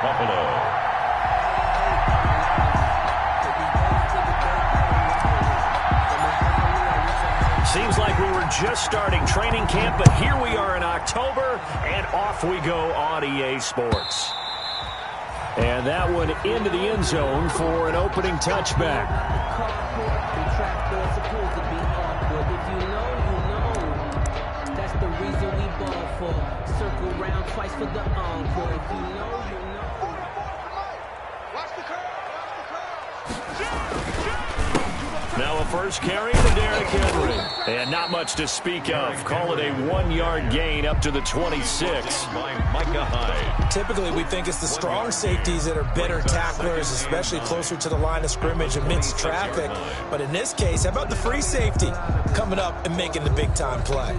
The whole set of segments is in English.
Buffalo. Seems like we were just starting training camp, but here we are in October, and off we go on EA Sports. And that one into the end zone for an opening touchback. That's the reason we ball for. Circle round twice for the encore. If you know, you know. Watch the curve. Now a first carry to Derrick Henry. And not much to speak of. Call it a 1-yard gain up to the 26. By Micah Hyde. Typically, we think it's the strong safeties that are better tacklers, especially closer to the line of scrimmage amidst traffic. But in this case, how about the free safety coming up and making the big-time play?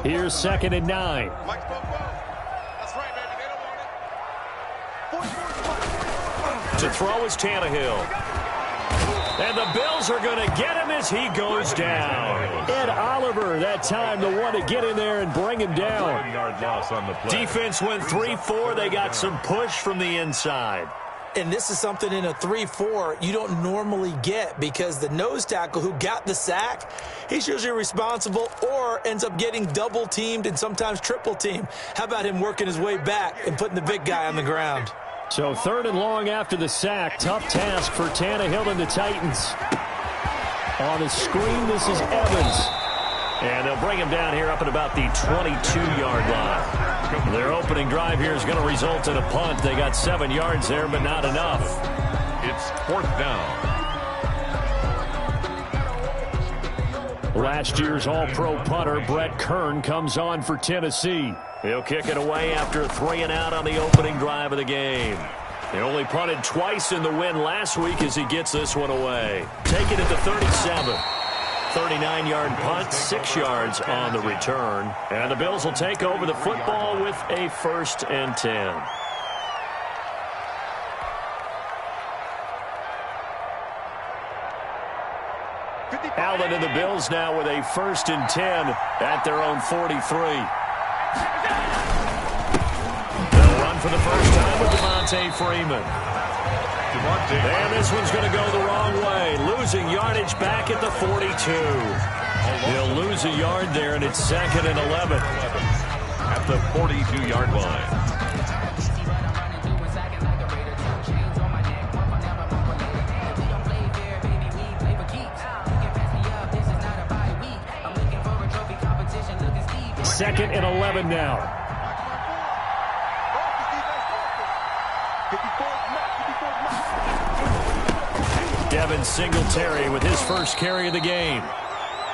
Here's 2nd and 9. That's right, baby. They don't want it. To throw is Tannehill. And the Bills are going to get him as he goes down. Ed Oliver, that time, the one to get in there and bring him down. 1-yard loss on the play. Defense went 3-4. They got some push from the inside. And this is something in a 3-4 you don't normally get because the nose tackle who got the sack, he's usually responsible or ends up getting double-teamed and sometimes triple-teamed. How about him working his way back and putting the big guy on the ground? So 3rd and long after the sack. Tough task for Tannehill and the Titans. On the screen, this is Evans. And they'll bring him down here up at about the 22-yard line. Their opening drive here is going to result in a punt. They got 7 yards there, but not enough. It's 4th down. Last year's All-Pro punter, Brett Kern, comes on for Tennessee. He'll kick it away after 3 and out on the opening drive of the game. They only punted twice in the win last week as he gets this one away. Take it at the 37. 39-yard punt, 6 yards on the return. And the Bills will take over the football with a 1st and 10. Allen and the Bills now with a 1st and 10 at their own 43. They'll run for the first time with Devontae Freeman. And this one's going to go the wrong way. Losing yardage back at the 42. He'll lose a yard there, and it's 2nd and 11. At the 42-yard line. Second and 11 now. Devin Singletary with his first carry of the game.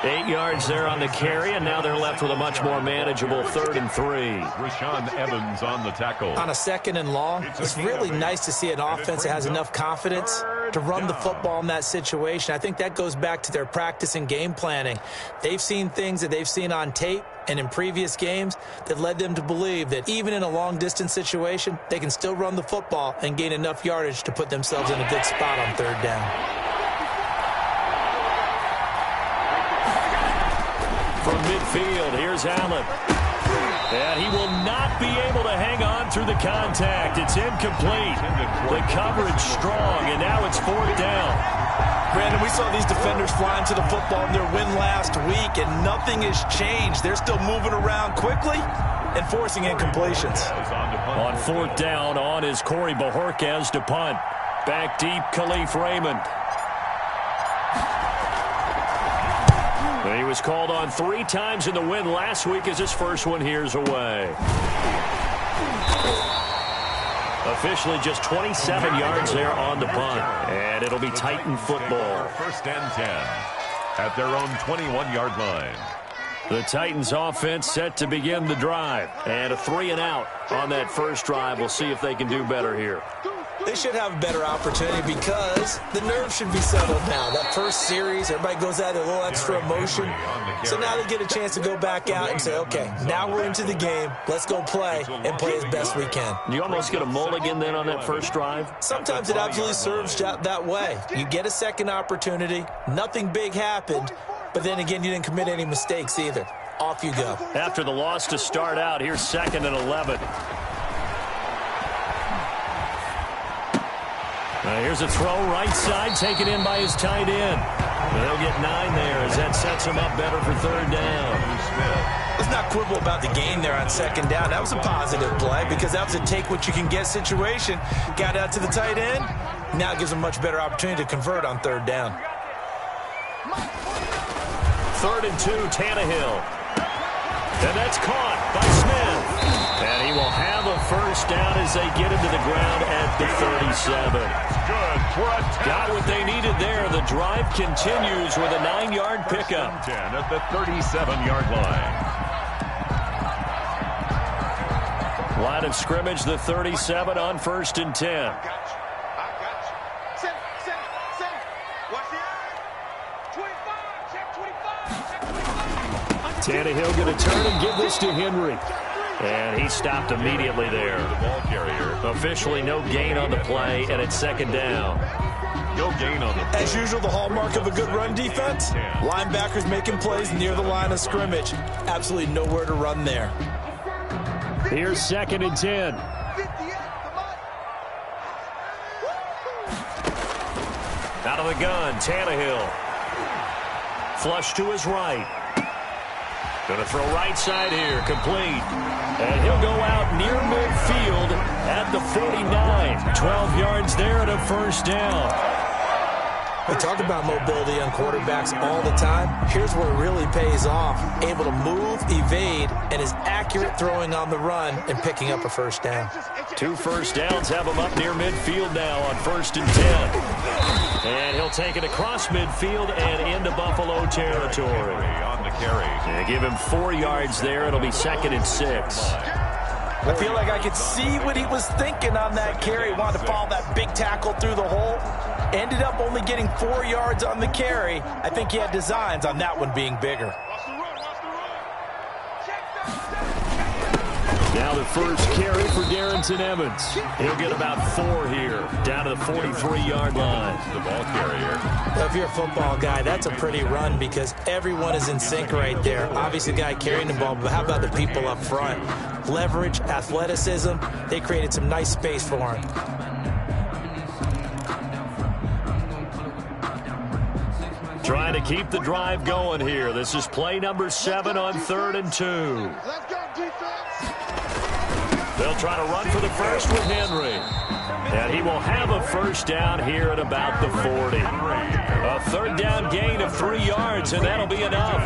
8 yards there on the carry, and now they're left with a much more manageable 3rd and 3. Rashaan Evans on the tackle. On a 2nd and long, it's really nice to see an offense that has enough confidence to run the football in that situation. I think that goes back to their practice and game planning. They've seen things that they've seen on tape and in previous games that led them to believe that even in a long-distance situation, they can still run the football and gain enough yardage to put themselves in a good spot on 3rd down. From midfield, here's Allen. And he will not be able to hang on through the contact. It's incomplete. The coverage strong, and now it's 4th down. Brandon, we saw these defenders flying to the football in their win last week, and nothing has changed. They're still moving around quickly and forcing incompletions. On 4th down, on is Corey Bojorquez to punt. Back deep, Khalif Raymond. He was called on 3 times in the win last week as his first one here's away. Officially just 27 yards there on the punt. And it'll be Titan football. 1st and 10 at their own 21-yard line. The Titans offense set to begin the drive. And a 3 and out on that first drive. We'll see if they can do better here. They should have a better opportunity because the nerves should be settled now. That first series, everybody goes out with a little extra emotion. So now they get a chance to go back out and say, okay, now we're into the game. Let's go play and play as best we can. You almost get a mulligan then on that first drive? Sometimes it absolutely serves that way. You get a second opportunity. Nothing big happened. But then again, you didn't commit any mistakes either. Off you go. After the loss to start out, here's 2nd and 11. Here's a throw right side, taken in by his tight end. They'll get 9 there as that sets him up better for 3rd down. Let's not quibble about the gain there on 2nd down. That was a positive play because that was a take-what-you-can-get situation. Got out to the tight end. Now it gives him a much better opportunity to convert on 3rd down. 3rd and 2, Tannehill. And that's caught by Smith. And he will have a 1st down as they get him to the ground at the 37. Got what they needed there. The drive continues with a 9-yard pickup. 10 at the 37-yard line. Line of scrimmage, the 37 on 1st and 10. I got you. Set it. Watch the eye. 25. Check 25. Tannehill going to turn and give this to Henry. And he stopped immediately there. The ball carrier. Officially no gain on the play, and it's 2nd down. No gain on the play. As usual, the hallmark of a good run defense, linebackers making plays near the line of scrimmage. Absolutely nowhere to run there. Here's 2nd and 10. 58. Out of the gun, Tannehill. Flush to his right. Going to throw right side here, complete. And he'll go out near midfield at the 49. 12 yards there and a 1st down. We talk about mobility on quarterbacks all the time. Here's where it really pays off. Able to move, evade, and is accurate throwing on the run and picking up a 1st down. 2 1st downs have him up near midfield now on 1st and 10. And he'll take it across midfield and into Buffalo territory. On the carry. They give him 4 yards there. It'll be 2nd and 6. I feel like I could see what he was thinking on that carry. Wanted to follow that big tackle through the hole. Ended up only getting 4 yards on the carry. I think he had designs on that one being bigger. Now the first carry for Darrington Evans. He'll get about 4 here, down to the 43-yard line. The ball carrier. Well, if you're a football guy, that's a pretty run because everyone is in sync right there. Obviously, the guy carrying the ball, but how about the people up front? Leverage, athleticism, they created some nice space for him. Trying to keep the drive going here. This is play number 7 on 3rd and 2. Let's go, defense. They'll try to run for the first with Henry. And he will have a 1st down here at about the 40. A 3rd down gain of 3 yards, and that'll be enough.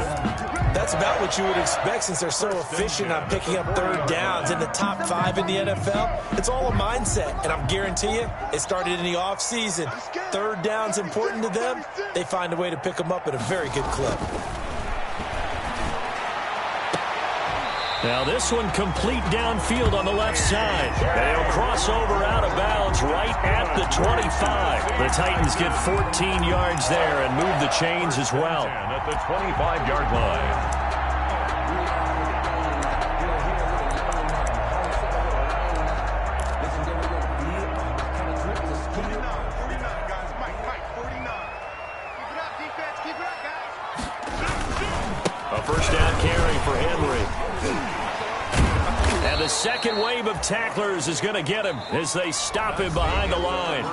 That's about what you would expect since they're so efficient on picking up 3rd downs in the top 5 in the NFL. It's all a mindset, and I'm guarantee you it started in the offseason. 3rd down's important to them. They find a way to pick them up at a very good clip. Now this one complete downfield on the left side. They'll cross over out of bounds right at the 25. The Titans get 14 yards there and move the chains as well. At the 25-yard line. A 1st down carry for Henry. And the second wave of tacklers is going to get him as they stop him behind the line.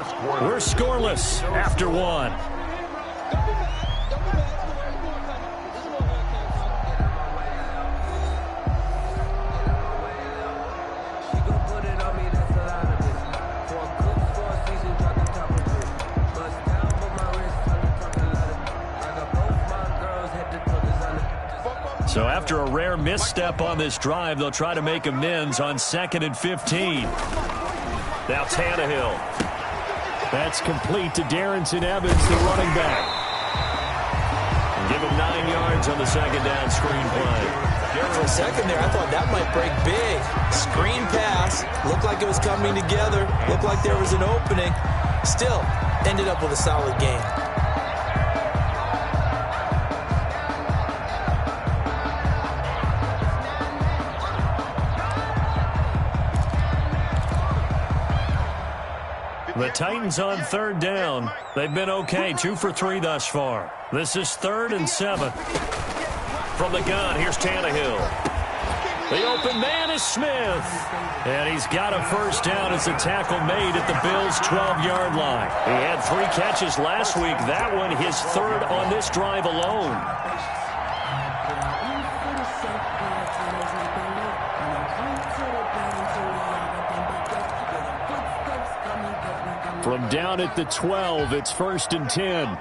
We're scoreless after 1. So after a rare misstep on this drive, they'll try to make amends on 2nd and 15. Now Tannehill. That's complete to Darrington Evans, the running back. And give him 9 yards on the 2nd down screen play. For a second there, I thought that might break big. Screen pass. Looked like it was coming together. Looked like there was an opening. Still, ended up with a solid game. The Titans on 3rd down. They've been okay, 2 for 3 thus far. This is 3rd and 7. from the gun. Here's Tannehill. The open man is Smith. And he's got a first down as a tackle made at the Bills' 12-yard line. He had 3 catches last week. That one his 3rd on this drive alone. From down at the 12, it's 1st and 10.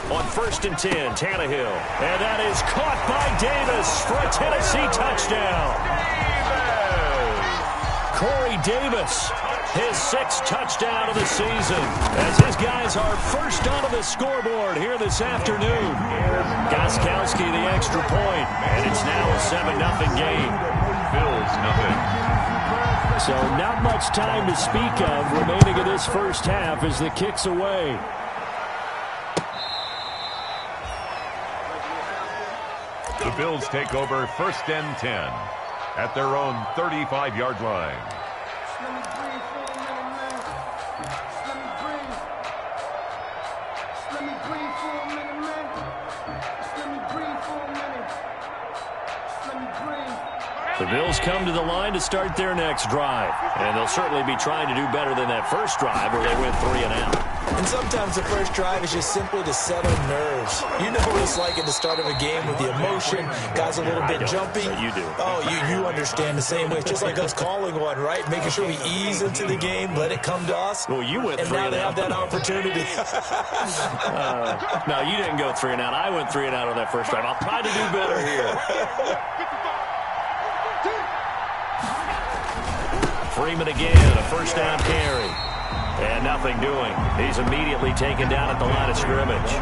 On 1st and 10, Tannehill. And that is caught by Davis for a Tennessee touchdown. Corey Davis, his 6th touchdown of the season, as his guys are first onto the scoreboard here this afternoon. Gostkowski the extra point, and it's now a 7-0 game. Bills nothing. So not much time to speak of remaining in this first half as the kick's away. The Bills take over 1st and 10 at their own 35-yard line. The Bills come to the line to start their next drive. And they'll certainly be trying to do better than that first drive where they went 3 and out. And sometimes the first drive is just simply to settle nerves. You know what it's like at the start of a game with the emotion. Guys a little bit jumpy. You do. Oh, you understand the same way. It's just like us calling one, right? Making sure we ease into the game, let it come to us. Well, you went 3 and out. And now they have that opportunity. No, you didn't go 3 and out. I went 3 and out on that first drive. I'll try to do better here. Freeman again, a first down carry. And nothing doing. He's immediately taken down at the line of scrimmage.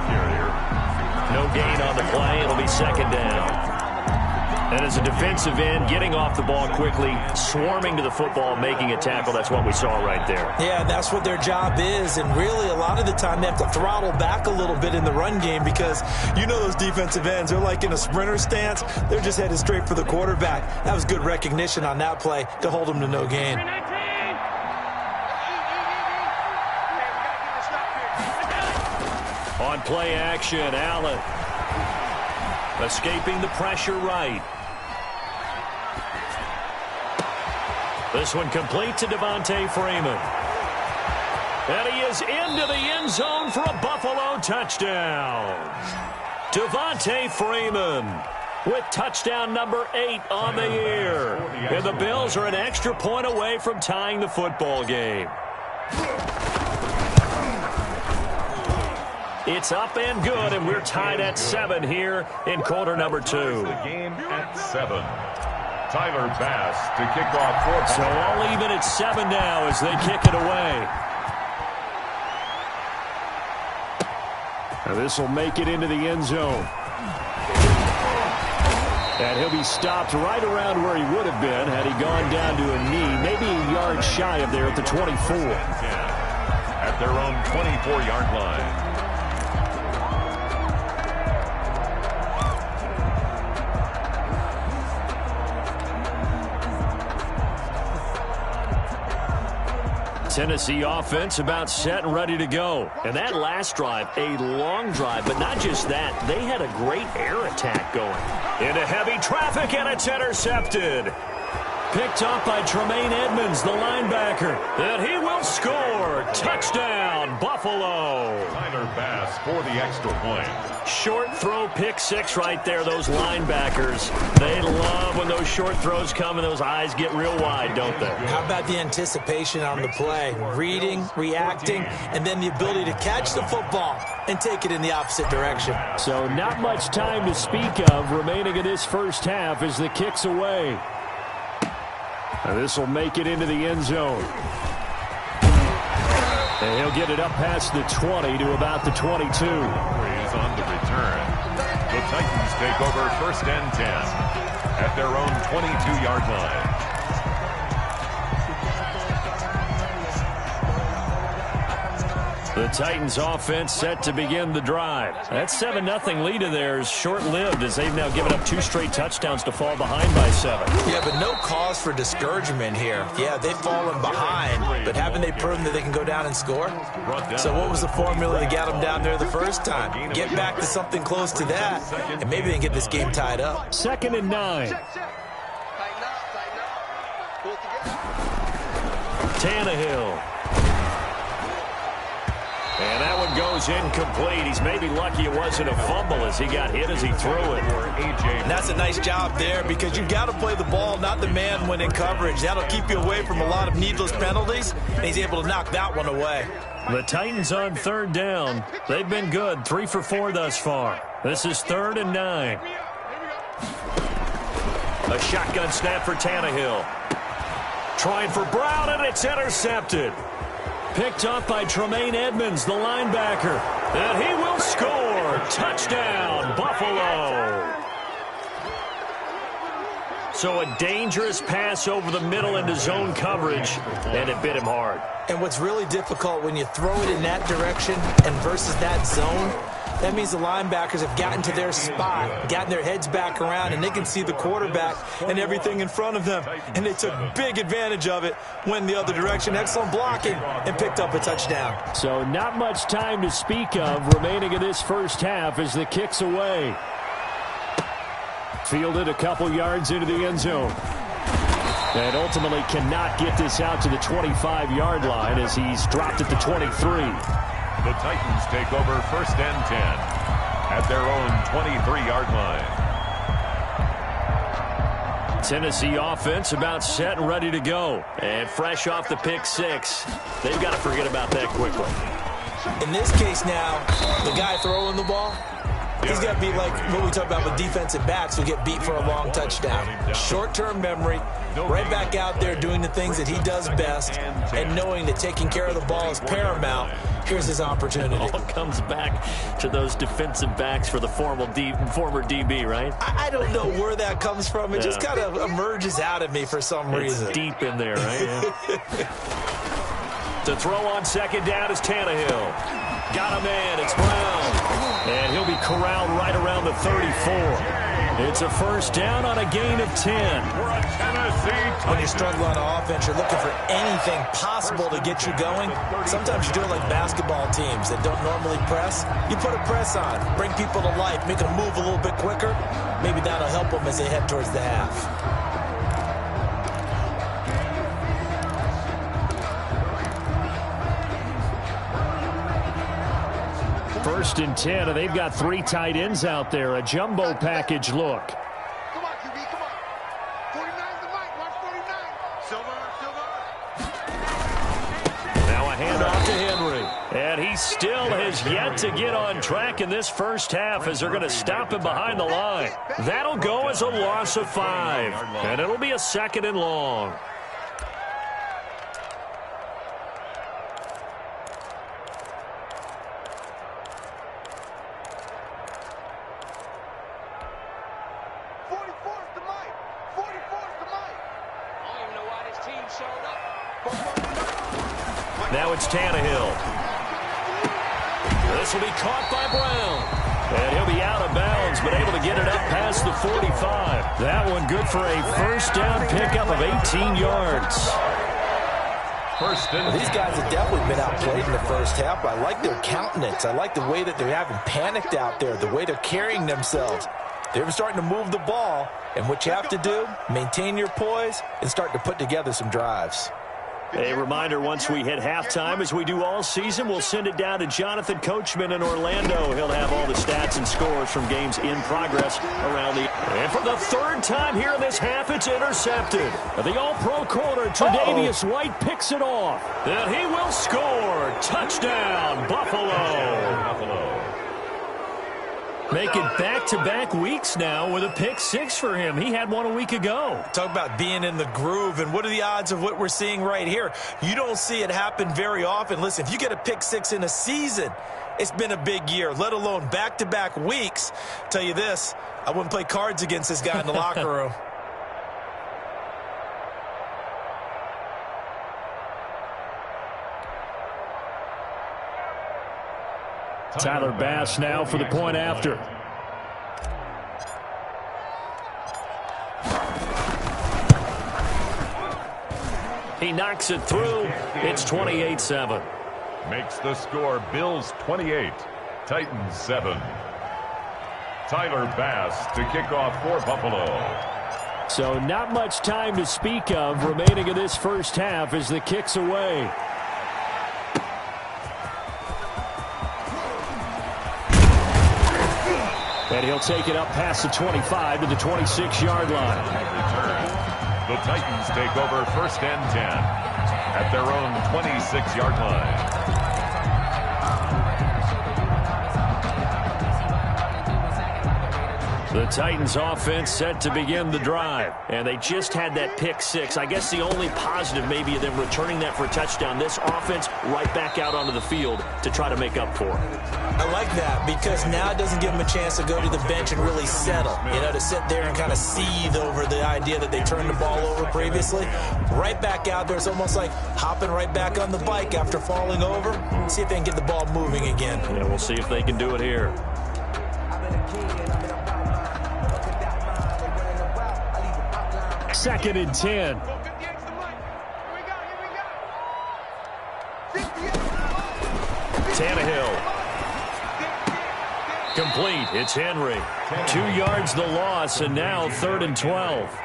No gain on the play. It'll be 2nd down. And as a defensive end, getting off the ball quickly, swarming to the football, making a tackle, that's what we saw right there. Yeah, that's what their job is. And really, a lot of the time, they have to throttle back a little bit in the run game because you know those defensive ends, they're like in a sprinter stance. They're just headed straight for the quarterback. That was good recognition on that play to hold them to no gain. On play action, Allen. Escaping the pressure right. This one complete to Devontae Freeman. And he is into the end zone for a Buffalo touchdown. Devontae Freeman with touchdown number 8 on the year. And the Bills are an extra point away from tying the football game. It's up and good, and we're tied at 7 here in quarter number 2. The game at 7. Tyler Bass to kick off 4. So all even at 7 now as they kick it away. Now this will make it into the end zone. And he'll be stopped right around where he would have been had he gone down to a knee, maybe a yard shy of there at the 24. At their own 24-yard line. Tennessee offense about set and ready to go. And that last drive, a long drive, but not just that. They had a great air attack going. Into heavy traffic, and it's intercepted. Picked up by Tremaine Edmonds, the linebacker. And he will score. Touchdown, Buffalo. Tyler Bass for the extra point. Short throw, pick 6 right there. Those linebackers, they love when those short throws come and those eyes get real wide, don't they? How about the anticipation on the play? Reading, reacting, and then the ability to catch the football and take it in the opposite direction. So not much time to speak of remaining in this first half as the kick's away. And this will make it into the end zone. And he'll get it up past the 20 to about the 22. Is on the return. The Titans take over 1st and 10 at their own 22-yard line. The Titans offense set to begin the drive. That 7-0 lead of theirs short-lived as they've now given up 2 straight touchdowns to fall behind by 7. Yeah, but no cause for discouragement here. Yeah, they've fallen behind, but haven't they proven that they can go down and score? So what was the formula that got them down there the first time? Get back to something close to that, and maybe they can get this game tied up. 2nd and 9. Tannehill. And that one goes incomplete. He's maybe lucky it wasn't a fumble as he got hit as he threw it. And that's a nice job there because you've got to play the ball, not the man when in coverage. That'll keep you away from a lot of needless penalties, and he's able to knock that one away. The Titans on 3rd down. They've been good, 3 for 4 thus far. This is 3rd and 9. A shotgun snap for Tannehill. Trying for Brown, and it's intercepted. Picked up by Tremaine Edmonds, the linebacker. And he will score. Touchdown, Buffalo. So a dangerous pass over the middle into zone coverage, and it bit him hard. And what's really difficult when you throw it in that direction and versus that zone, that means the linebackers have gotten to their spot, gotten their heads back around, and they can see the quarterback and everything in front of them. And they took big advantage of it, went the other direction, excellent blocking, and picked up a touchdown. So not much time to speak of remaining in this first half as the kick's away. Fielded a couple yards into the end zone. And ultimately cannot get this out to the 25-yard line as he's dropped at the 23. The Titans take over 1st and 10 at their own 23-yard line. Tennessee offense about set and ready to go. And fresh off the pick 6. They've got to forget about that quickly. In this case now, the guy throwing the ball, he's got to be like what we talk about with defensive backs who get beat for a long touchdown. Short-term memory, right back out there doing the things that he does best, and knowing that taking care of the ball is paramount. Here's his opportunity. It all comes back to those defensive backs for the former DB, right? I don't know where that comes from. It just kind of emerges out of me for some reason. It's deep in there, right? Yeah. To throw on 2nd down is Tannehill. Got a man. It's Brown. And he'll be corralled right around the 34. It's a 1st down on a gain of 10. When you struggle on offense, you're looking for anything possible to get you going. Sometimes you do it like basketball teams that don't normally press. You put a press on, bring people to life, make them move a little bit quicker. Maybe that'll help them as they head towards the half. 1st and 10, and they've got 3 tight ends out there. A jumbo package look. Come on, QB, come on. 49's the mic, watch 49. Silver. Now a handoff to Henry. And he still has yet to get on track in this first half as they're going to stop him behind the line. That'll go as a loss of 5. And it'll be a 2nd and long. Now it's Tannehill. This will be caught by Brown. And he'll be out of bounds, but able to get it up past the 45. That one good for a 1st down pickup of 18 yards. These guys have definitely been outplayed in the first half. I like their countenance. I like the way that they haven't panicked out there, the way they're carrying themselves. They're starting to move the ball, and what you have to do, maintain your poise and start to put together some drives. A reminder, once we hit halftime, as we do all season, we'll send it down to Jonathan Coachman in Orlando. He'll have all the stats and scores from games in progress around the... And for the 3rd time here in this half, it's intercepted. The all-pro corner, Tre'Davious White, picks it off. And he will score. Touchdown, Buffalo. Making back-to-back weeks now with a pick 6 for him. He had one a week ago. Talk about being in the groove, and what are the odds of what we're seeing right here? You don't see it happen very often. Listen, if you get a pick 6 in a season, it's been a big year, let alone back-to-back weeks. Tell you this, I wouldn't play cards against this guy in the locker room. Tyler Bass now for the point after. He knocks it through. It's 28-7. Makes the score Bills 28, Titans 7. Tyler Bass to kick off for Buffalo. So not much time to speak of remaining in this first half as the kick's away. And he'll take it up past the 25 to the 26-yard line. The Titans take over first and 10 at their own 26-yard line. The Titans offense set to begin the drive. And they just had that pick six. I guess the only positive maybe of them returning that for a touchdown. This offense right back out onto the field to try to make up for it. I like that because now it doesn't give them a chance to go to the bench and really settle. You know, to sit there and kind of seethe over the idea that they turned the ball over previously. Right back out there. It's almost like hopping right back on the bike after falling over. See if they can get the ball moving again. Yeah, we'll see if they can do it here. Second and 10. Tannehill. Complete. It's Henry. 2 yards the loss, and now 3rd and 12.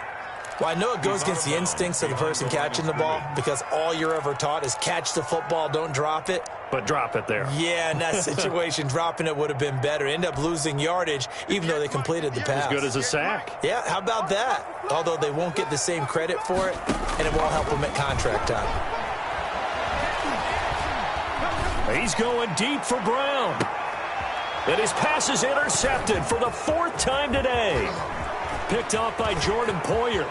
Well, I know it goes against the instincts of the person catching the ball because all you're ever taught is catch the football, don't drop it. But drop it there. Yeah, in that situation, dropping it would have been better. End up losing yardage, even though they completed the pass. As good as a sack. Yeah, how about that? Although they won't get the same credit for it, and it won't help them at contract time. He's going deep for Brown. And his pass is intercepted for the 4th time today. Picked off by Jordan Poyer.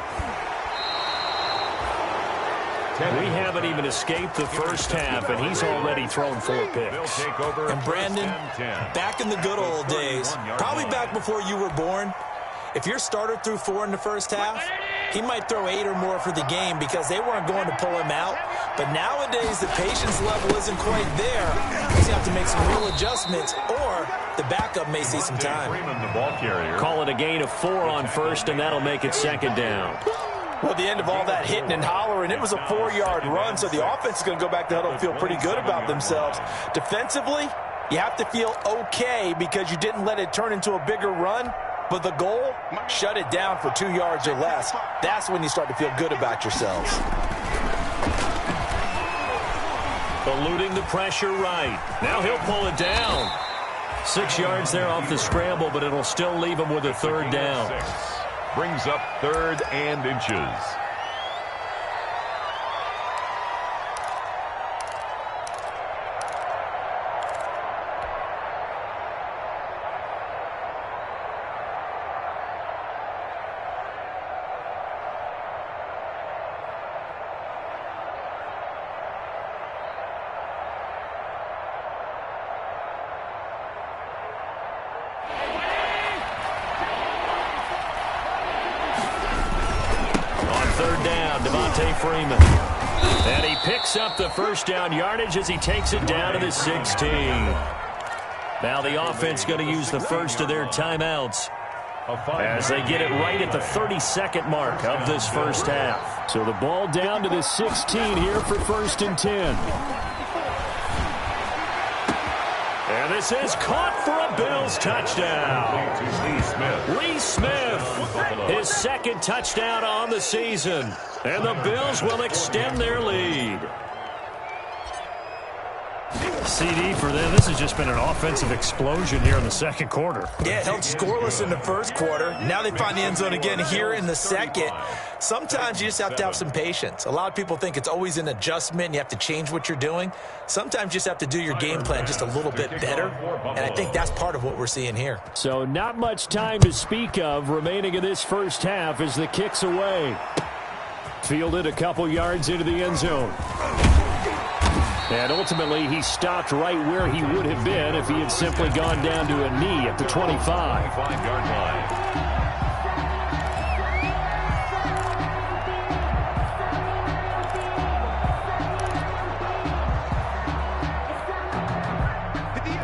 We haven't even escaped the first half, and he's already thrown 4 picks. And Brandon, back in the good old days, probably back before you were born, if your starter threw 4 in the first half, he might throw 8 or more for the game because they weren't going to pull him out. But nowadays, the patience level isn't quite there. He's going to have to make some real adjustments, or the backup may see some time. Call it a gain of 4 on first, and that'll make it 2nd down. Well, at the end of all that hitting and hollering, it was a 4-yard run, so the offense is going to go back to huddle and feel pretty good about themselves. Defensively, you have to feel okay because you didn't let it turn into a bigger run, but the goal, shut it down for 2 yards or less. That's when you start to feel good about yourselves. Eluding the pressure right. Now he'll pull it down. 6 yards there off the scramble, but it'll still leave him with a 3rd down. Brings up 3rd and inches. Freeman. And he picks up the 1st down yardage as he takes it down to the 16. Now the offense going to use the first of their timeouts as they get it right at the 32nd mark of this first half. So the ball down to the 16 here for 1st and 10. And this is caught for a Bills touchdown. Lee Smith, his 2nd touchdown on the season. And the Bills will extend their lead. CD for them. This has just been an offensive explosion here in the 2nd quarter. Yeah, held scoreless in the 1st quarter. Now they find the end zone again here in the 2nd. Sometimes you just have to have some patience. A lot of people think it's always an adjustment and you have to change what you're doing. Sometimes you just have to do your game plan just a little bit better, and I think that's part of what we're seeing here. So not much time to speak of remaining in this first half as the kick's away. Fielded a couple yards into the end zone. And ultimately, he stopped right where he would have been if he had simply gone down to a knee at the 25-yard line.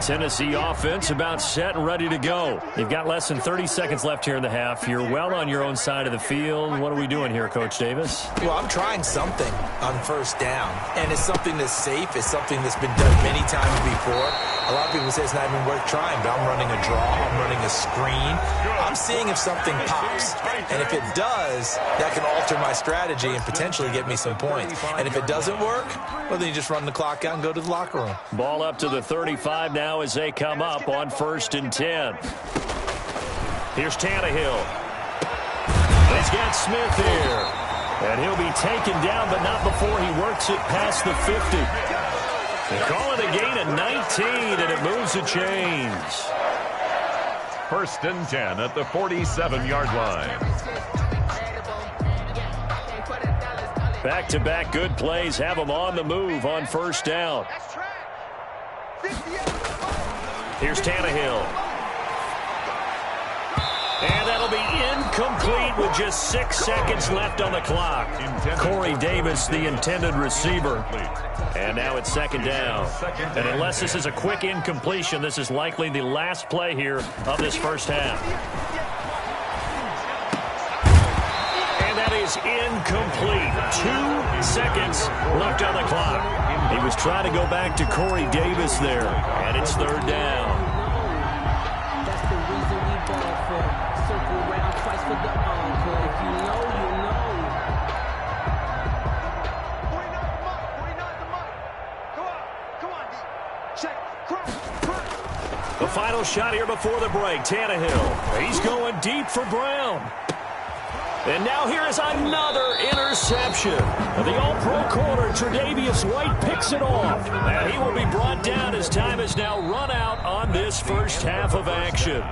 Tennessee offense about set and ready to go. You've got less than 30 seconds left here in the half. You're well on your own side of the field. What are we doing here, Coach Davis? Well, I'm trying something on first down, and it's something that's safe. It's something that's been done many times before. A lot of people say it's not even worth trying, but I'm running a draw. I'm running a screen. I'm seeing if something pops, and if it does, that can alter my strategy and potentially get me some points. And if it doesn't work, well, then you just run the clock out and go to the locker room. Ball up to the 35 now as they come up on 1st and 10. Here's Tannehill. He's got Smith here. And he'll be taken down, but not before he works it past the 50. They call it a gain of 19, and it moves the chains. 1st and 10 at the 47-yard line. Back-to-back good plays have them on the move on 1st down. Here's Tannehill. And that'll be incomplete with just 6 seconds left on the clock. Corey Davis, the intended receiver. And now it's 2nd down. And unless this is a quick incompletion, this is likely the last play here of this first half. And that is incomplete. 2 seconds left on the clock. He was trying to go back to Corey Davis there. And it's 3rd down. That's the reason we ball for. Circle round twice for the encore. If you know, you know. 49 the money. Come on, D. Check. Crunch. The final shot here before the break. Tannehill. He's going deep for Brown. And now here is another interception. The All-Pro corner, Tre'Davious White, picks it off. And he will be brought down as time is now run out on this first half of action.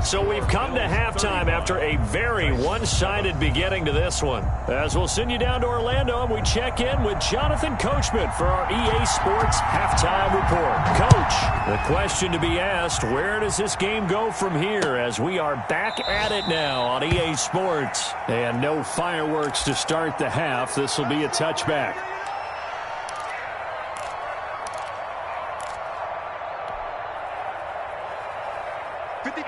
So we've come to halftime after a very one-sided beginning to this one. As we'll send you down to Orlando, and we check in with Jonathan Coachman for our EA Sports Halftime Report. Coach, the question to be asked, where does this game go from here as we are back at it now on EA Sports? And no fireworks to start the half. This will be a touchback.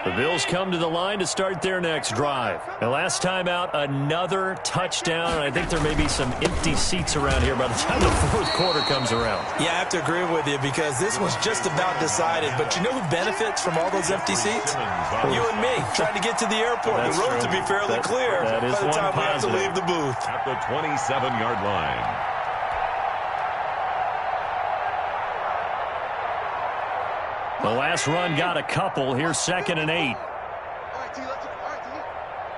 The Bills come to the line to start their next drive. And last time out, another touchdown. And I think there may be some empty seats around here by the time the 4th quarter comes around. Yeah, I have to agree with you because this was just about decided. But you know who benefits from all those empty seats? You and me, trying to get to the airport. That's the road true. to be fairly clear that is by the time we have to positive. leave the booth. At the 27-yard line. The last run got a couple. Here's 2nd and 8. All right, D, let's go. All right, D.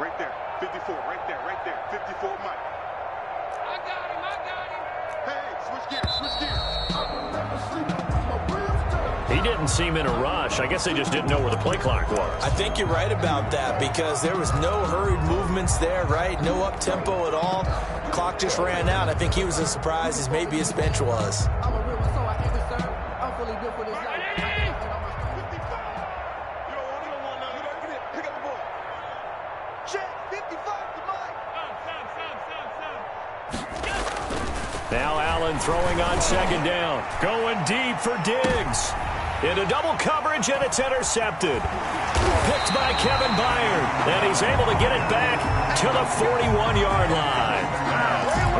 Right there. 54. Right there. 54, Mike. I got him. Hey, switch gears. He didn't seem in a rush. I guess they just didn't know where the play clock was. I think you're right about that because there was no hurried movements there, right? No up-tempo at all. Clock just ran out. I think he was as surprised as maybe his bench was. I'm a real one, so I answer, sir. I'm fully built for this life. Now Allen throwing on 2nd down. Going deep for Diggs. Into double coverage, and it's intercepted. Picked by Kevin Byard. And he's able to get it back to the 41-yard line.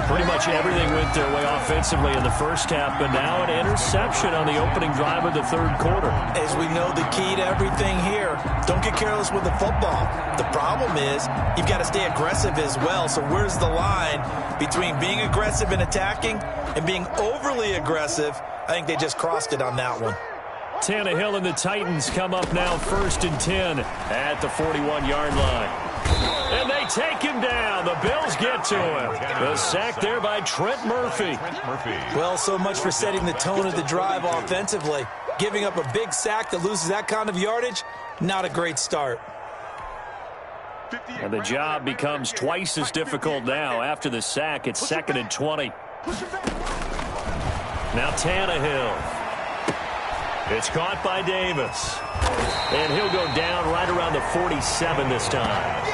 Pretty much everything went their way offensively in the first half, but now an interception on the opening drive of the 3rd quarter. As we know, the key to everything here, don't get careless with the football. The problem is you've got to stay aggressive as well. So where's the line between being aggressive and attacking and being overly aggressive? I think they just crossed it on that one. Tannehill and the Titans come up now 1st and 10 at the 41-yard line. And they take him down. The Bills get to him. The sack there by Trent Murphy. Well, so much for setting the tone of the drive offensively. Giving up a big sack that loses that kind of yardage, not a great start. And the job becomes twice as difficult now. After the sack, it's 2nd and 20. Now Tannehill. It's caught by Davis. And he'll go down right around the 47 this time.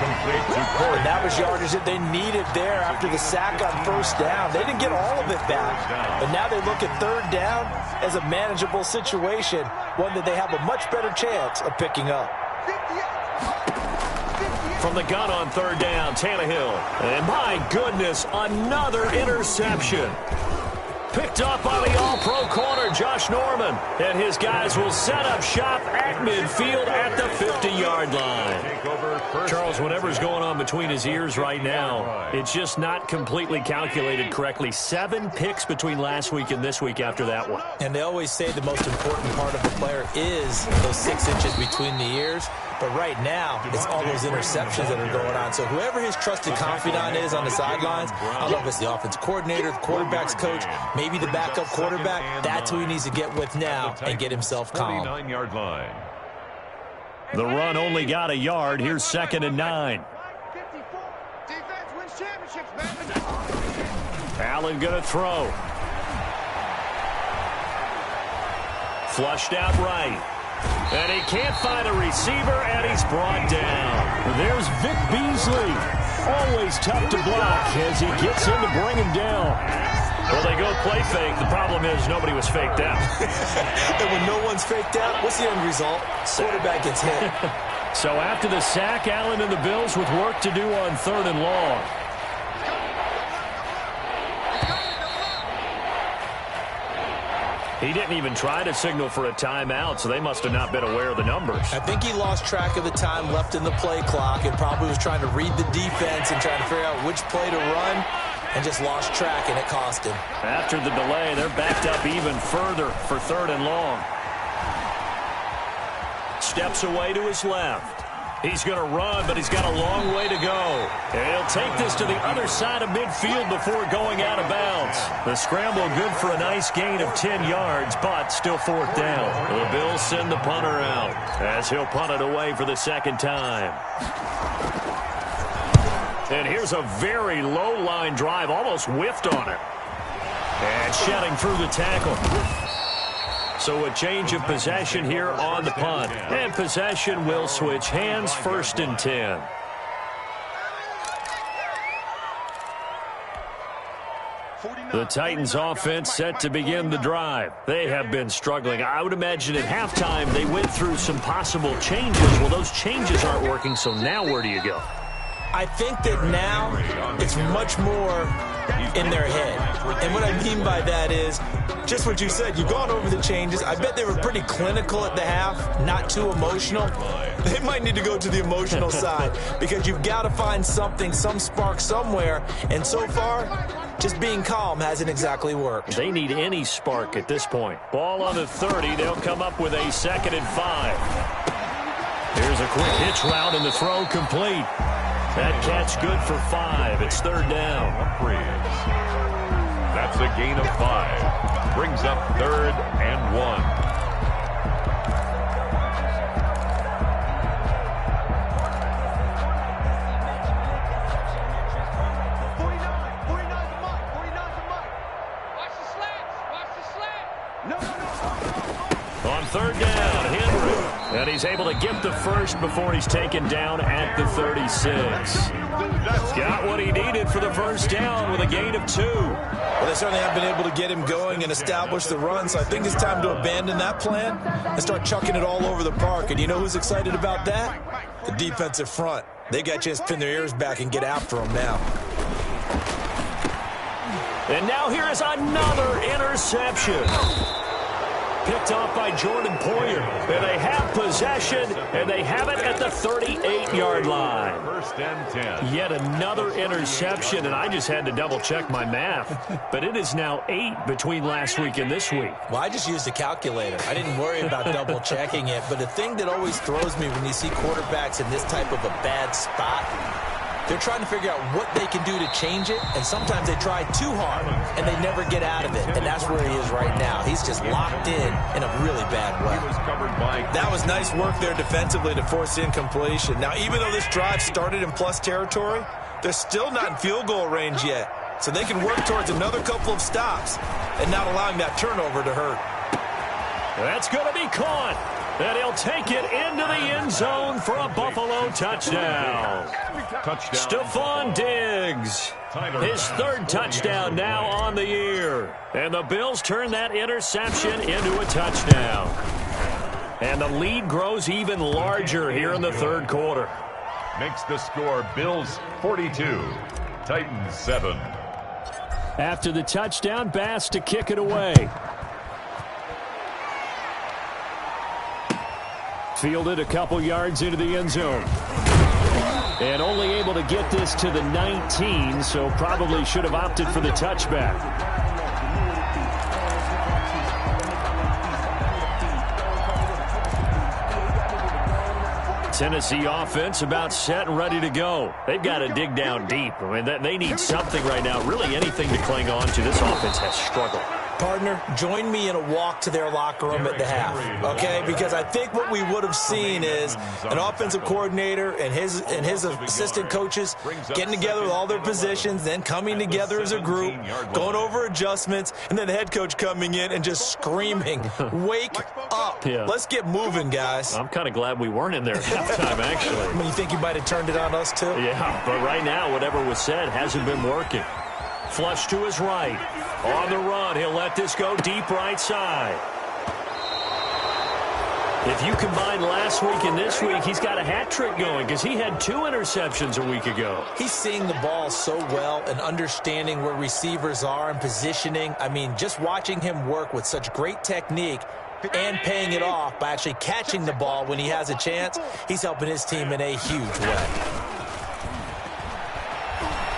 complete to Corey. And that was yardage that they needed there after the sack on first down. They didn't get all of it back, but now they look at third down as a manageable situation, one that they have a much better chance of picking up. From the gun on third down, Tannehill. And my goodness, another interception. Picked up by the all-pro corner, Josh Norman. And his guys will set up shop at midfield at the 50-yard line. Charles, whatever's going on between his ears right now, it's just not completely calculated correctly. 7 picks between last week and this week after that one. And they always say the most important part of the player is those 6 inches between the ears. But right now, it's all those interceptions that are going on. So whoever his trusted confidant is on the sidelines, I don't know if it's the offensive coordinator, the quarterback's coach, maybe the backup quarterback, that's who he needs to get with now and get himself calm. 49-yard line. The run only got a yard. Here's 2nd and 9. Allen going to throw. Flushed out right. And he can't find a receiver, and he's brought down. There's Vic Beasley. Always tough to block as he gets in to bring him down. Well, they go play fake. The problem is nobody was faked out. And when no one's faked out, what's the end result? Quarterback gets hit. So after the sack, Allen and the Bills with work to do on 3rd and long. He didn't even try to signal for a timeout, so they must have not been aware of the numbers. I think he lost track of the time left in the play clock and probably was trying to read the defense and trying to figure out which play to run and just lost track, and it cost him. After the delay, they're backed up even further for 3rd and long. Steps away to his left. He's going to run, but he's got a long way to go. And he'll take this to the other side of midfield before going out of bounds. The scramble good for a nice gain of 10 yards, but still 4th down. The Bills send the punter out as he'll punt it away for the 2nd time. And here's a very low line drive, almost whiffed on it. And shedding through the tackle. So a change of possession here on the punt. And possession will switch hands, 1st and 10. The Titans offense set to begin the drive. They have been struggling. I would imagine at halftime they went through some possible changes. Well, those changes aren't working, so now where do you go? I think that now it's much more in their head. And what I mean by that is just what you said. You've gone over the changes. I bet they were pretty clinical at the half, not too emotional. They might need to go to the emotional side because you've got to find something, some spark somewhere. And so far, just being calm hasn't exactly worked. They need any spark at this point. Ball on the 30. They'll come up with a 2nd and 5. Here's a quick hitch route and the throw complete. That catch good for 5. It's 3rd down. That's a gain of 5. Brings up 3rd and 1. On 3rd down, Henry. And he's able to get the first before he's taken down at the 36. Got what he needed for the first down with a gain of 2. Well, they certainly have been able to get him going and establish the run, so I think it's time to abandon that plan and start chucking it all over the park. And you know who's excited about that? The defensive front. They got a chance to pin their ears back and get after him now. And now here is another interception. Picked off by Jordan Poyer. And they have possession, and they have it at the 38-yard line. 1st and 10. Yet another interception, and I just had to double-check my math. But it is now 8 between last week and this week. Well, I just used a calculator. I didn't worry about double-checking it. But the thing that always throws me when you see quarterbacks in this type of a bad spot, they're trying to figure out what they can do to change it, and sometimes they try too hard, and they never get out of it, and that's where he is right now. He's just locked in a really bad way. That was nice work there defensively to force incompletion. Now, even though this drive started in plus territory, they're still not in field goal range yet, so they can work towards another couple of stops and not allowing that turnover to hurt. That's going to be caught. And he'll take it into the end zone for a Buffalo touchdown. Stephon Diggs, his third touchdown now on the year. And the Bills turn that interception into a touchdown. And the lead grows even larger here in the third quarter. Makes the score Bills 42, Titans 7. After the touchdown, Bass to kick it away. Fielded a couple yards into the end zone. And only able to get this to the 19, so probably should have opted for the touchback. Tennessee offense about set and ready to go. They've got to dig down deep. I mean, they need something right now, really anything to cling on to. This offense has struggled. Partner, join me in a walk to their locker room at the half, okay? Because I think what we would have seen is an offensive coordinator and his assistant coaches getting together with all their positions, then coming together as a group, going over adjustments, and then the head coach coming in and just screaming, wake up. Yeah. Let's get moving, guys. I'm kind of glad we weren't in there at halftime, actually. I mean, you think you might have turned it on us, too? Yeah, but right now, whatever was said hasn't been working. Flush to his right. On the run, he'll let this go deep right side. If you combine last week and this week, he's got a hat trick going because he had 2 interceptions a week ago. He's seeing the ball so well and understanding where receivers are and positioning. I mean, just watching him work with such great technique and paying it off by actually catching the ball when he has a chance, he's helping his team in a huge way.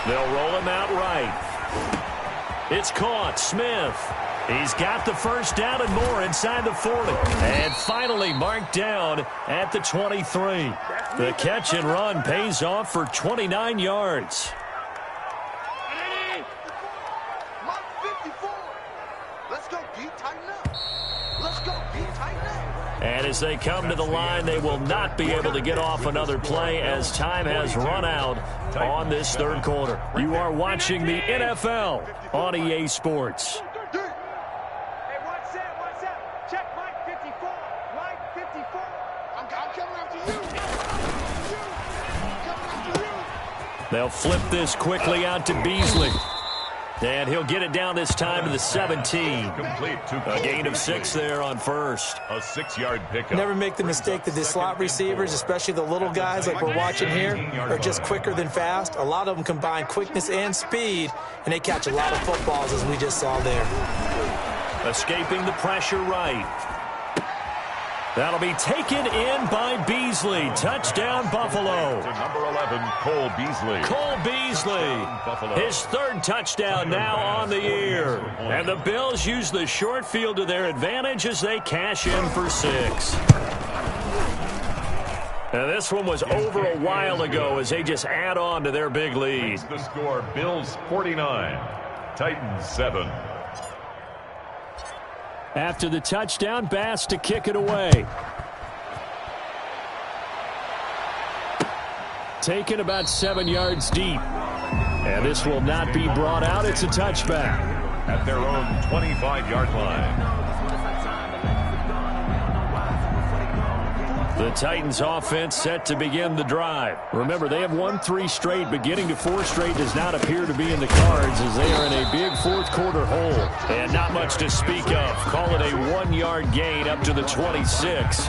They'll roll him out right. It's caught. Smith. He's got the first down and more inside the 40. And finally marked down at the 23. The catch and run pays off for 29 yards. Mark 54. Let's go, B. Tighten up. Let's go, B. Tighten up. And as they come to the line, they will not be able to get off another play as time has run out on this third quarter. You are watching the NFL on EA Sports. Hey, what's that? Check Mike 54. Mike 54. I'm coming after you. I'm coming after you. They'll flip this quickly out to Beasley. And he'll get it down this time to the 17. A gain of 6 there on first. A 6-yard pickup. Never make the mistake that the slot receivers, especially the little guys like we're watching here, are just quicker than fast. A lot of them combine quickness and speed, and they catch a lot of footballs, as we just saw there. Escaping the pressure right. That'll be taken in by Beasley. Touchdown, Buffalo. To number 11, Cole Beasley. Cole Beasley, his third touchdown now on the year. And the Bills use the short field to their advantage as they cash in for 6. And this one was over a while ago as they just add on to their big lead. The score, Bills 49, Titans 7. After the touchdown, Bass to kick it away. Taken about 7 yards deep. And this will not be brought out. It's a touchback. At their own 25-yard line. The Titans offense set to begin the drive. Remember, they have won 3 straight, but getting to 4 straight does not appear to be in the cards as they are in a big fourth quarter hole. And not much to speak of. Call it a 1-yard gain up to the 26.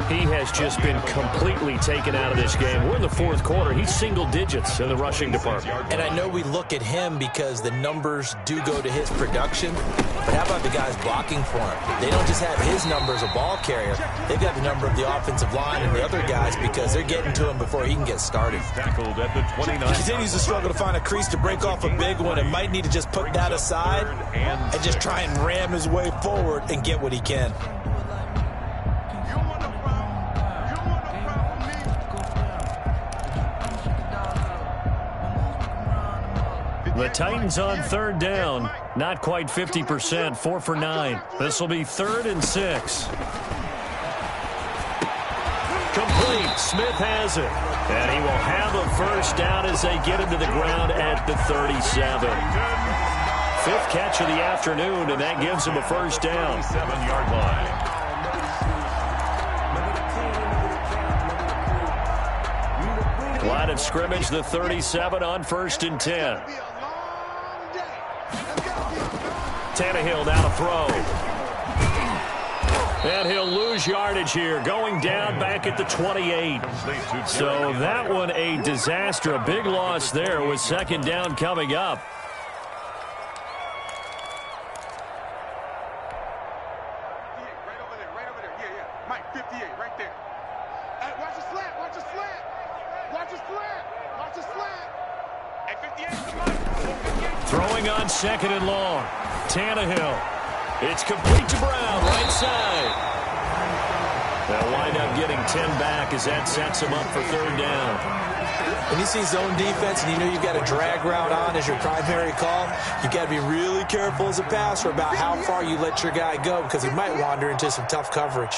He has just been completely taken out of this game. We're in the fourth quarter. He's single digits in the rushing department. And I know we look at him because the numbers do go to his production. But how about the guys blocking for him? They don't just have his number as a ball carrier. They've got the number of the offensive line and the other guys because they're getting to him before he can get started. Tackled at the 29. He continues to struggle to find a crease to break off a big one and might need to just put that aside and just try and ram his way forward and get what he can. The Titans on third down, not quite 50%, 4 for 9. This will be 3rd and 6. Complete. Smith has it. And he will have a first down as they get him to the ground at the 37. 5th catch of the afternoon, and that gives him a first down. 7-yard line. line of scrimmage, the 37 on 1st and 10. Tannehill now to throw. And he'll lose yardage here, going down back at the 28. So that one a disaster, a big loss there with 2nd down coming up. Right over there. Yeah. Mike, 58, right there. Hey, watch the slant. Hey, 58, come on. Throwing on 2nd and long. Tannehill. It's complete to Brown, right side. They'll wind up getting 10 back as that sets them up for 3rd down. When you see zone defense and you know you've got a drag route on as your primary call, you've got to be really careful as a passer about how far you let your guy go because he might wander into some tough coverage.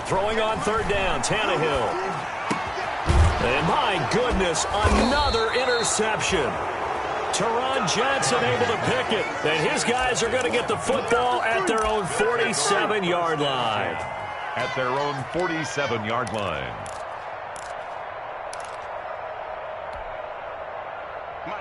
Throwing on 3rd down, Tannehill. And my goodness, another interception. Teron Johnson able to pick it. And his guys are going to get the football at their own 47-yard line. At their own 47-yard line.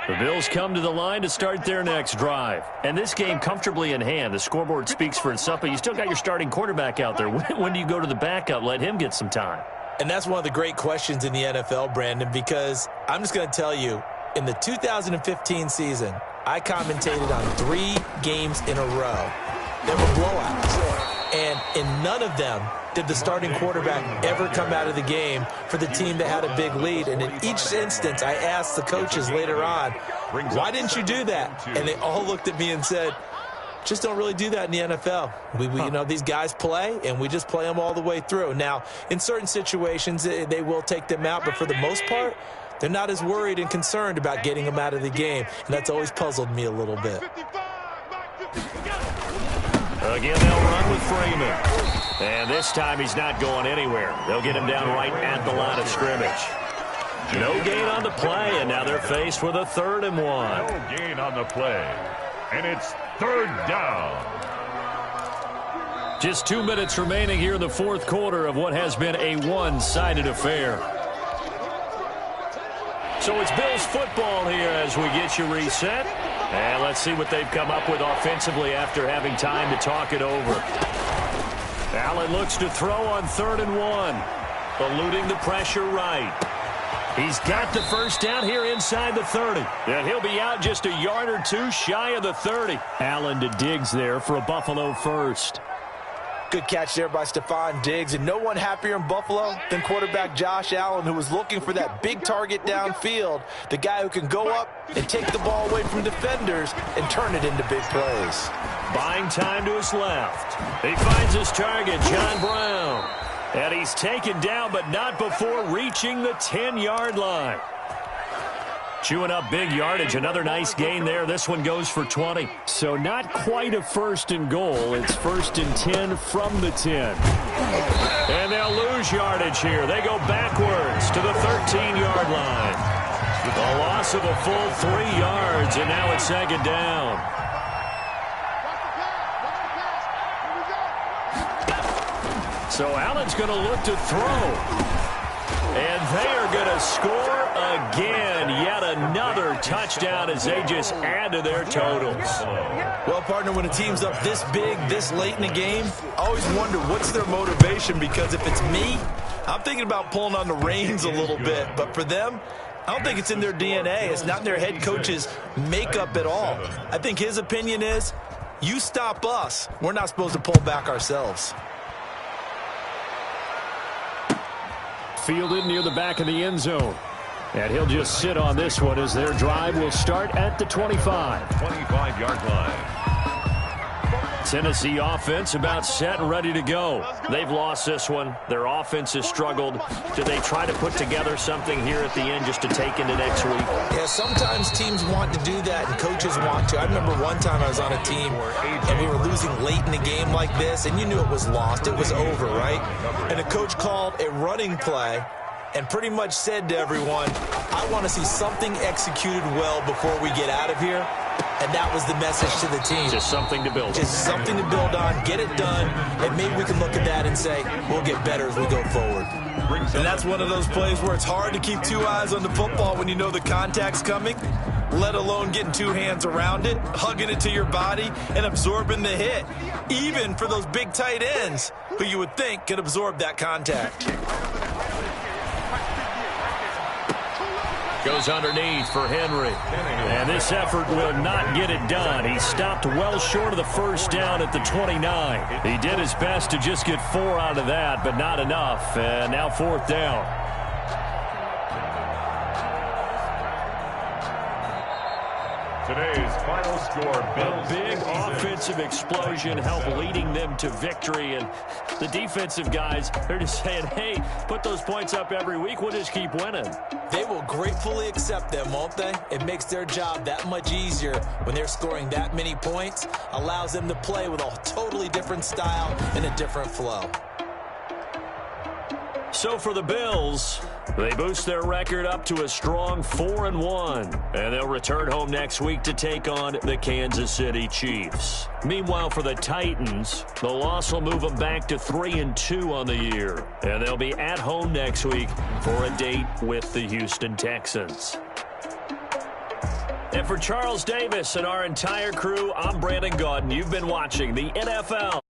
The Bills come to the line to start their next drive. And this game comfortably in hand. The scoreboard speaks for itself, but you still got your starting quarterback out there. When do you go to the backup? Let him get some time. And that's one of the great questions in the NFL, Brandon, because I'm just going to tell you, in the 2015 season, I commentated on 3 games in a row. They were blowouts. And in none of them did the starting quarterback ever come out of the game for the team that had a big lead. And in each instance, I asked the coaches later on, why didn't you do that? And they all looked at me and said, just don't really do that in the NFL. You know, these guys play, and we just play them all the way through. Now, in certain situations, they will take them out, but for the most part, they're not as worried and concerned about getting them out of the game, and that's always puzzled me a little bit. Again, they'll run with Freeman. And this time he's not going anywhere. They'll get him down right at the line of scrimmage. No gain on the play, and now they're faced with a 3rd and 1. No gain on the play. And it's 3rd down. Just 2 minutes remaining here in the 4th quarter of what has been a one-sided affair. So it's Bills football here as we get you reset. And let's see what they've come up with offensively after having time to talk it over. Allen looks to throw on 3rd and 1. Eluding the pressure right. He's got the 1st down here inside the 30. And he'll be out just a yard or 2 shy of the 30. Allen to Diggs there for a Buffalo 1st. Good catch there by Stephon Diggs, and no one happier in Buffalo than quarterback Josh Allen, who was looking for that big target downfield, the guy who can go up and take the ball away from defenders and turn it into big plays. Buying time to his left. He finds his target, John Brown. And he's taken down, but not before reaching the 10-yard line. Chewing up big yardage. Another nice gain there. This one goes for 20. So not quite a 1st and goal. It's 1st and 10 from the 10. And they'll lose yardage here. They go backwards to the 13-yard line. A loss of a full 3 yards, and now it's 2nd down. So Allen's going to look to throw. And they are going to score again. Yet another touchdown as they just add to their totals. Well, partner, when a team's up this big, this late in the game, I always wonder what's their motivation, because if it's me, I'm thinking about pulling on the reins a little bit. But for them, I don't think it's in their DNA. It's not in their head coach's makeup at all. I think his opinion is, you stop us, we're not supposed to pull back ourselves. Fielded near the back of the end zone. And he'll just sit on this one as their drive will start at the 25. 25-yard line. Tennessee offense about set and ready to go. They've lost this one. Their offense has struggled. Do they try to put together something here at the end just to take into next week? Yeah, sometimes teams want to do that and coaches want to. I remember one time I was on a team and we were losing late in the game like this, and you knew it was lost. It was over, right? And the coach called a running play and pretty much said to everyone, I want to see something executed well before we get out of here. And that was the message to the team. Just something to build on. Just something to build on, get it done, and maybe we can look at that and say, we'll get better as we go forward. And that's one of those plays where it's hard to keep two eyes on the football when you know the contact's coming, let alone getting two hands around it, hugging it to your body, and absorbing the hit, even for those big tight ends who you would think could absorb that contact. Goes underneath for Henry. And this effort will not get it done. He stopped well short of the first down at the 29. He did his best to just get 4 out of that, but not enough. And now 4th down. Today's final score, Bills. A big offensive explosion helped leading them to victory. And the defensive guys, they're just saying, hey, put those points up every week. We'll just keep winning. They will gratefully accept them, won't they? It makes their job that much easier when they're scoring that many points. Allows them to play with a totally different style and a different flow. So for the Bills, they boost their record up to a strong 4-1, and they'll return home next week to take on the Kansas City Chiefs. Meanwhile, for the Titans, the loss will move them back to 3-2 on the year, and they'll be at home next week for a date with the Houston Texans. And for Charles Davis and our entire crew, I'm Brandon Gaudin. You've been watching the NFL